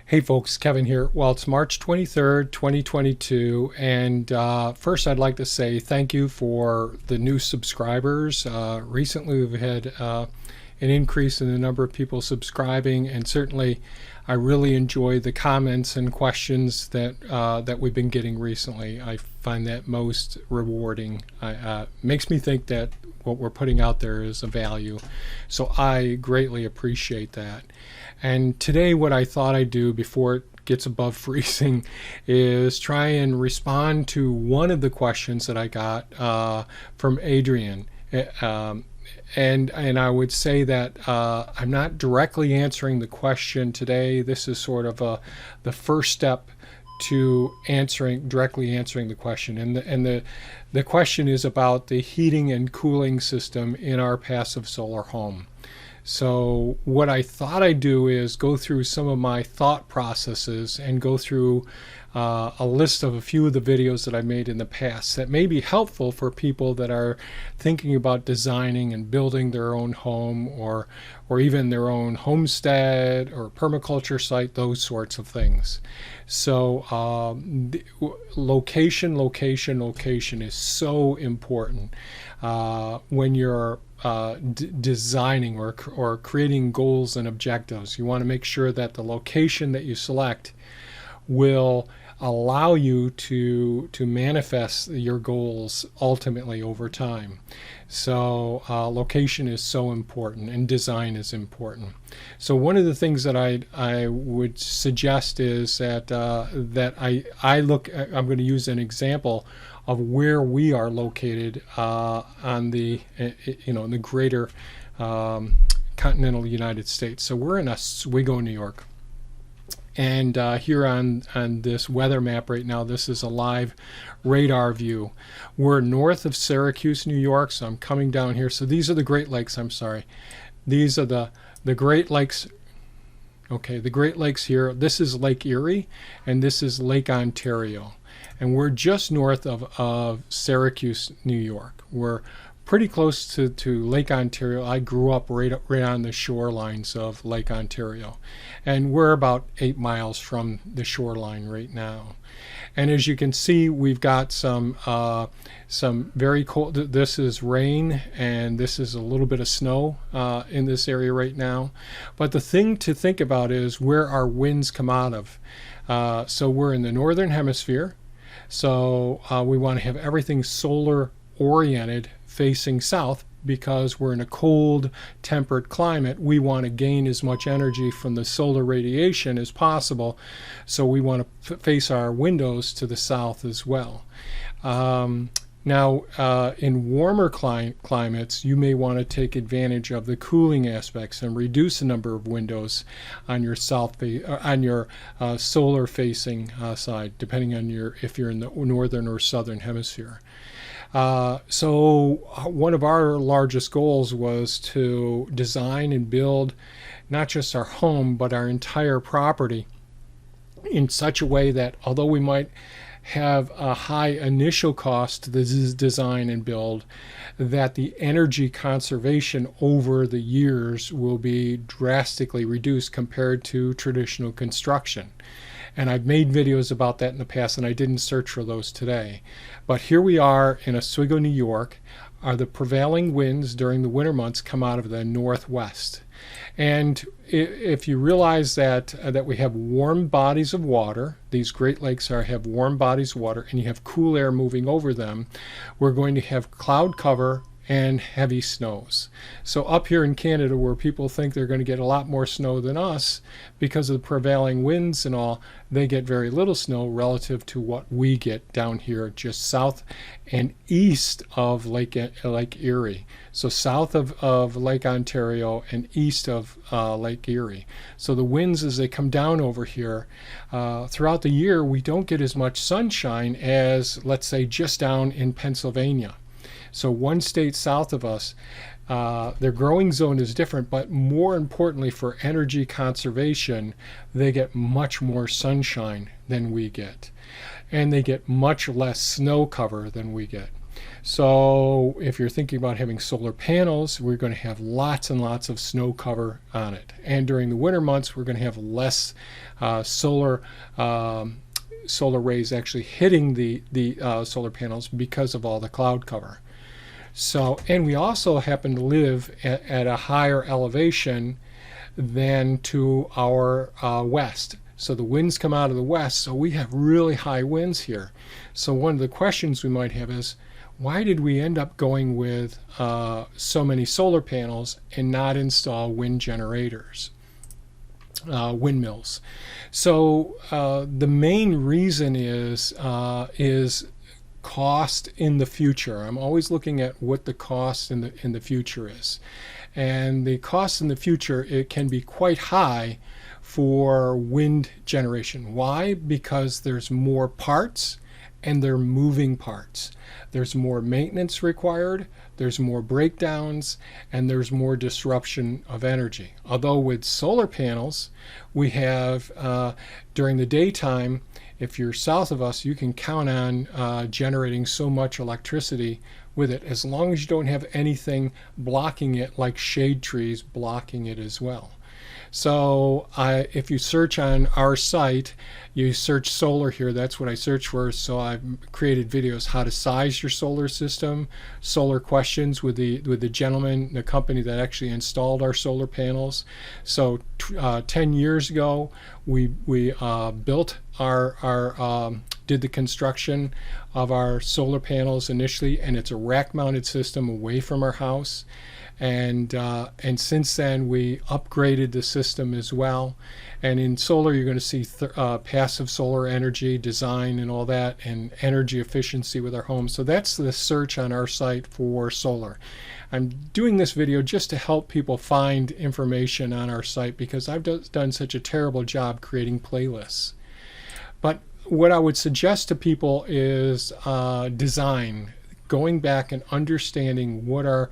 Hey folks, Kevin here. Well, it's March 23rd, 2022, and first I'd like to say thank you for the new subscribers. Recently we've had an increase in the number of people subscribing, and certainly I really enjoy the comments and questions that we've been getting recently. I find that most rewarding. Makes me think that what we're putting out there is of value. So I greatly appreciate that. And today what I thought I'd do before it gets above freezing is try and respond to one of the questions that I got from Adrian. And I would say that I'm not directly answering the question today. This is sort of the first step to directly answering the question. And the question is about the heating and cooling system in our passive solar home. So what I thought I'd do is go through some of my thought processes and go through a list of a few of the videos that I made in the past that may be helpful for people that are thinking about designing and building their own home or even their own homestead or permaculture site, those sorts of things. So location is so important when you're designing or creating goals and objectives. You want to make sure that the location that you select will allow you to manifest your goals ultimately over time. So location is so important, and design is important. So one of the things that I would suggest is that I'm going to use an example of where we are located on the in the greater continental United States. So we're in Oswego, New York. And here on this weather map right now, this is a live radar view. We're north of Syracuse, New York, so I'm coming down here. So these are the Great Lakes, I'm sorry. These are the Great Lakes. Okay, the Great Lakes here. This is Lake Erie, and this is Lake Ontario. And we're just north of Syracuse, New York. We're pretty close to Lake Ontario. I grew up right on the shorelines of Lake Ontario. And we're about 8 miles from the shoreline right now. And as you can see, we've got some very cold, this is rain, and this is a little bit of snow in this area right now. But the thing to think about is where our winds come out of. So we're in the northern hemisphere. So we want to have everything solar oriented facing south, because we're in a cold, temperate climate. We want to gain as much energy from the solar radiation as possible. So we want to face our windows to the south as well. Now, in warmer climates, you may want to take advantage of the cooling aspects and reduce the number of windows on your solar-facing side, depending on if you're in the northern or southern hemisphere. So one of our largest goals was to design and build not just our home, but our entire property in such a way that although we might have a high initial cost to the design and build, that the energy conservation over the years will be drastically reduced compared to traditional construction. And I've made videos about that in the past, and I didn't search for those today. But here we are in Oswego, New York. The prevailing winds during the winter months come out of the northwest. And if you realize that we have warm bodies of water, these Great Lakes have warm bodies of water, and you have cool air moving over them, we're going to have cloud cover and heavy snows. So up here in Canada, where people think they're going to get a lot more snow than us because of the prevailing winds and all, they get very little snow relative to what we get down here just south and east of Lake Erie. So south of Lake Ontario and east of Lake Erie. So the winds, as they come down over here, throughout the year, we don't get as much sunshine as, let's say, just down in Pennsylvania. So one state south of us, their growing zone is different, but more importantly for energy conservation, they get much more sunshine than we get. And they get much less snow cover than we get. So if you're thinking about having solar panels, we're going to have lots and lots of snow cover on it. And during the winter months, we're going to have less solar rays actually hitting the solar panels because of all the cloud cover. So, and we also happen to live at a higher elevation than to our west. So the winds come out of the west, so we have really high winds here. So one of the questions we might have is, why did we end up going with so many solar panels and not install wind generators, windmills? So the main reason is cost in the future. I'm always looking at what the cost in the future is, and the cost in the future, it can be quite high for wind generation. Why? Because there's more parts and they're moving parts. There's more maintenance required, there's more breakdowns, and there's more disruption of energy. Although with solar panels, we have during the daytime, if you're south of us, you can count on generating so much electricity with it, as long as you don't have anything blocking it, like shade trees blocking it as well. So if you search on our site, you search solar here, that's what I search for. So I've created videos how to size your solar system, solar questions with the gentleman, the company that actually installed our solar panels. So 10 years ago, we built did the construction of our solar panels initially, and it's a rack-mounted system away from our house. And since then we upgraded the system as well. And in solar, you're going to see passive solar energy design and all that, and energy efficiency with our homes. So that's the search on our site for solar. I'm doing this video just to help people find information on our site, because I've done such a terrible job creating playlists. But what I would suggest to people is design, going back and understanding who are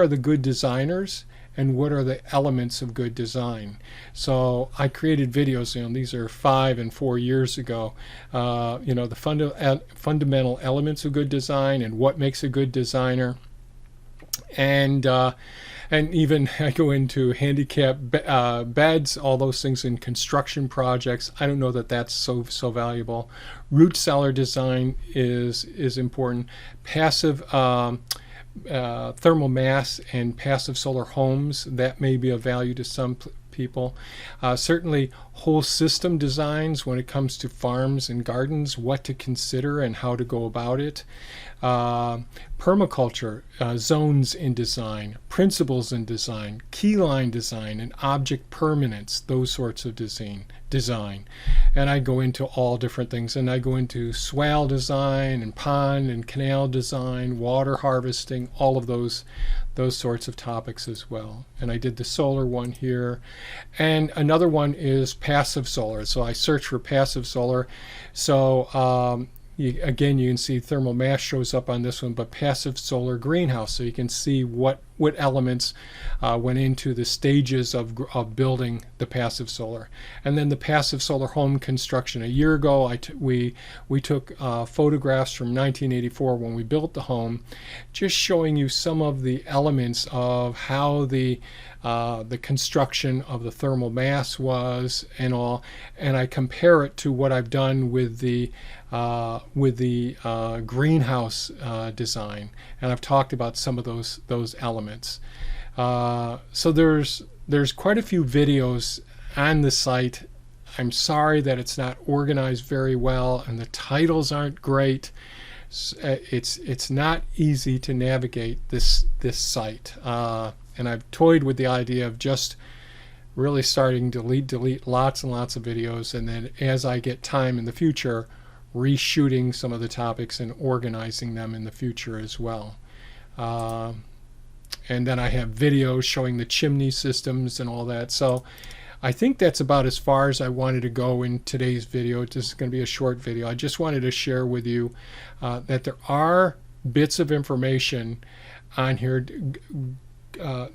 the good designers and what are the elements of good design. So I created videos, these are 5 and 4 years ago, the fundamental elements of good design and what makes a good designer. And even I go into handicap beds, all those things in construction projects. I don't know that that's so valuable. Root cellar design is important. Passive thermal mass and passive solar homes, that may be of value to some people. Certainly whole system designs when it comes to farms and gardens, what to consider and how to go about it. Permaculture, zones in design, principles in design, keyline design, and object permanence, those sorts of design. And I go into all different things, and I go into swale design and pond and canal design, water harvesting, all of those sorts of topics as well. And I did the solar one here. And another one is passive solar. So I search for passive solar. So again, you can see thermal mass shows up on this one, but passive solar greenhouse. So you can see what elements went into the stages of building the passive solar. And then the passive solar home construction. A year ago, we took photographs from 1984 when we built the home, just showing you some of the elements of how the construction of the thermal mass was and all, and I compare it to what I've done with the greenhouse design, and I've talked about some of those elements. So there's quite a few videos on the site. I'm sorry that it's not organized very well and the titles aren't great. It's not easy to navigate this site, and I've toyed with the idea of just really starting to delete lots and lots of videos, and then as I get time in the future, reshooting some of the topics and organizing them in the future as well. And then I have videos showing the chimney systems and all that. So I think that's about as far as I wanted to go in today's video. This is going to be a short video. I just wanted to share with you that there are bits of information on here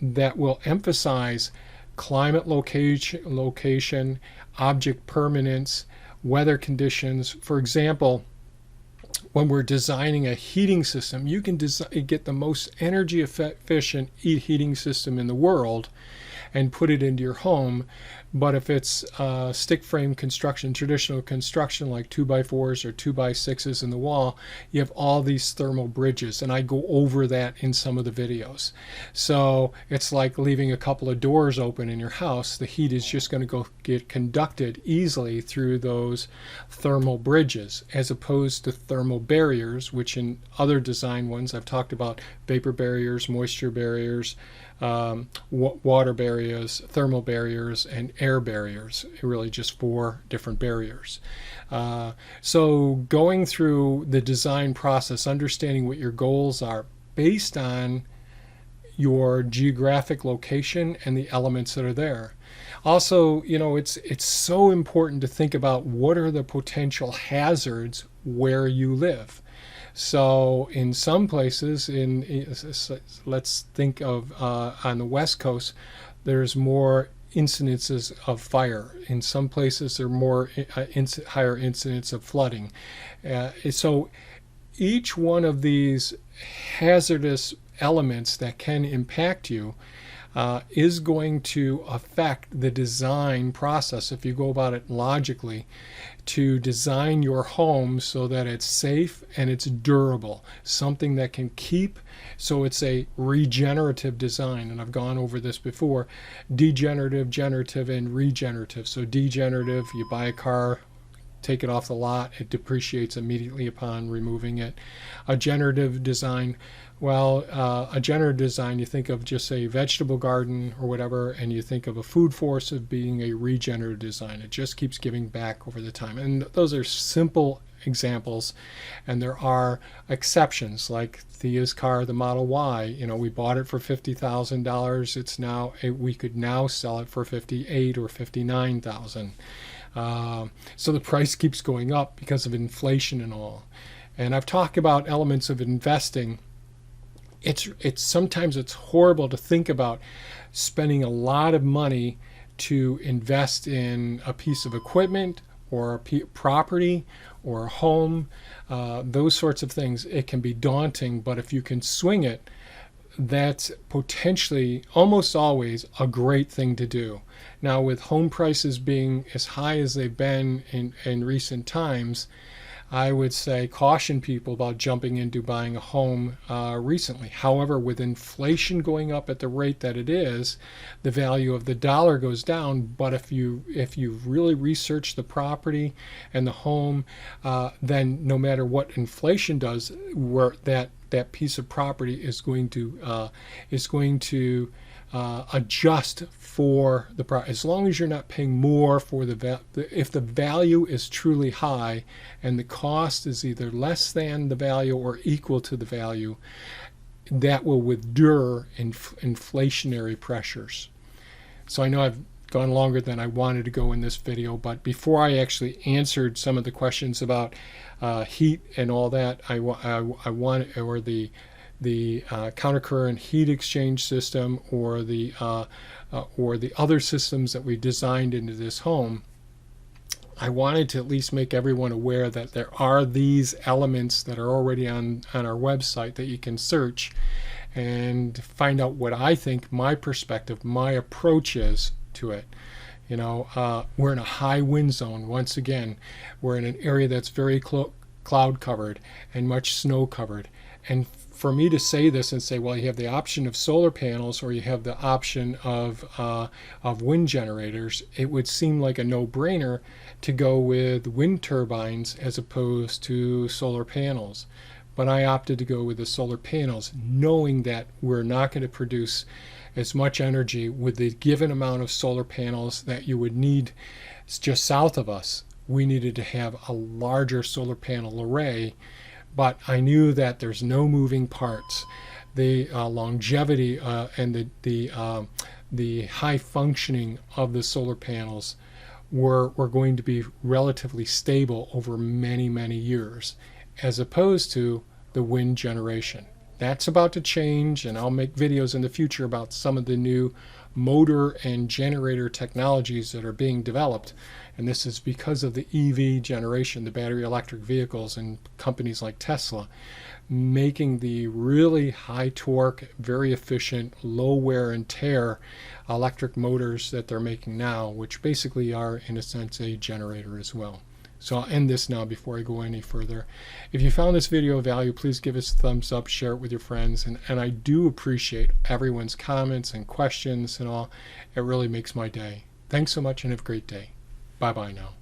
that will emphasize climate location, object permanence, weather conditions. For example, when we're designing a heating system, you can get the most energy efficient heating system in the world and put it into your home. But if it's stick frame construction, traditional construction like 2x4s or 2x6s in the wall, you have all these thermal bridges, and I go over that in some of the videos. So it's like leaving a couple of doors open in your house. The heat is just going to go get conducted easily through those thermal bridges, as opposed to thermal barriers, which in other design ones I've talked about: vapor barriers, moisture barriers, water barriers, thermal barriers, and air barriers. Really just 4 different barriers. So going through the design process, understanding what your goals are based on your geographic location and the elements that are there. Also, it's so important to think about what are the potential hazards where you live. So in some places, let's think of on the West Coast, there's more incidences of fire. In some places, there are more higher incidents of flooding. So each one of these hazardous elements that can impact you is going to affect the design process, if you go about it logically, to design your home so that it's safe and it's durable, something that can keep. So it's a regenerative design, and I've gone over this before: degenerative, generative, and regenerative. So degenerative, you buy a car, take it off the lot, it depreciates immediately upon removing it. A generative design, well, a generative design, you think of just a vegetable garden or whatever, and you think of a food forest of being a regenerative design. It just keeps giving back over the time. And those are simple examples, and there are exceptions, like Thea's car, the Model Y. We bought it for $50,000. It's now, we could now sell it for $58,000 or $59,000. So the price keeps going up because of inflation and all. And I've talked about elements of investing. It's sometimes it's horrible to think about spending a lot of money to invest in a piece of equipment or a property or a home, those sorts of things. It can be daunting, but if you can swing it, that's potentially almost always a great thing to do. Now, with home prices being as high as they've been in recent times, I would say caution people about jumping into buying a home recently. However, with inflation going up at the rate that it is, the value of the dollar goes down. But if you really research the property and the home, then no matter what inflation does, where that piece of property is going to adjust for the price, as long as you're not paying more for if the value is truly high and the cost is either less than the value or equal to the value, that will withdraw inflationary pressures. So I know I've gone longer than I wanted to go in this video, but before I actually answered some of the questions about heat and all that, I want, or the countercurrent heat exchange system, or the other systems that we designed into this home, I wanted to at least make everyone aware that there are these elements that are already on our website that you can search and find out what I think, my perspective, my approach is to it. We're in a high wind zone. Once again, we're in an area that's very cloud covered and much snow covered. And for me to say this and say, well, you have the option of solar panels or you have the option of wind generators, it would seem like a no-brainer to go with wind turbines as opposed to solar panels. But I opted to go with the solar panels, knowing that we're not going to produce as much energy with the given amount of solar panels that you would need just south of us. We needed to have a larger solar panel array, but I knew that there's no moving parts. The longevity and the high functioning of the solar panels were going to be relatively stable over many, many years, as opposed to the wind generation. That's about to change, and I'll make videos in the future about some of the new motor and generator technologies that are being developed. And this is because of the EV generation, the battery electric vehicles, and companies like Tesla, making the really high torque, very efficient, low wear and tear electric motors that they're making now, which basically are, in a sense, a generator as well. So I'll end this now before I go any further. If you found this video of value, please give us a thumbs up, share it with your friends, and I do appreciate everyone's comments and questions and all. It really makes my day. Thanks so much and have a great day. Bye-bye now.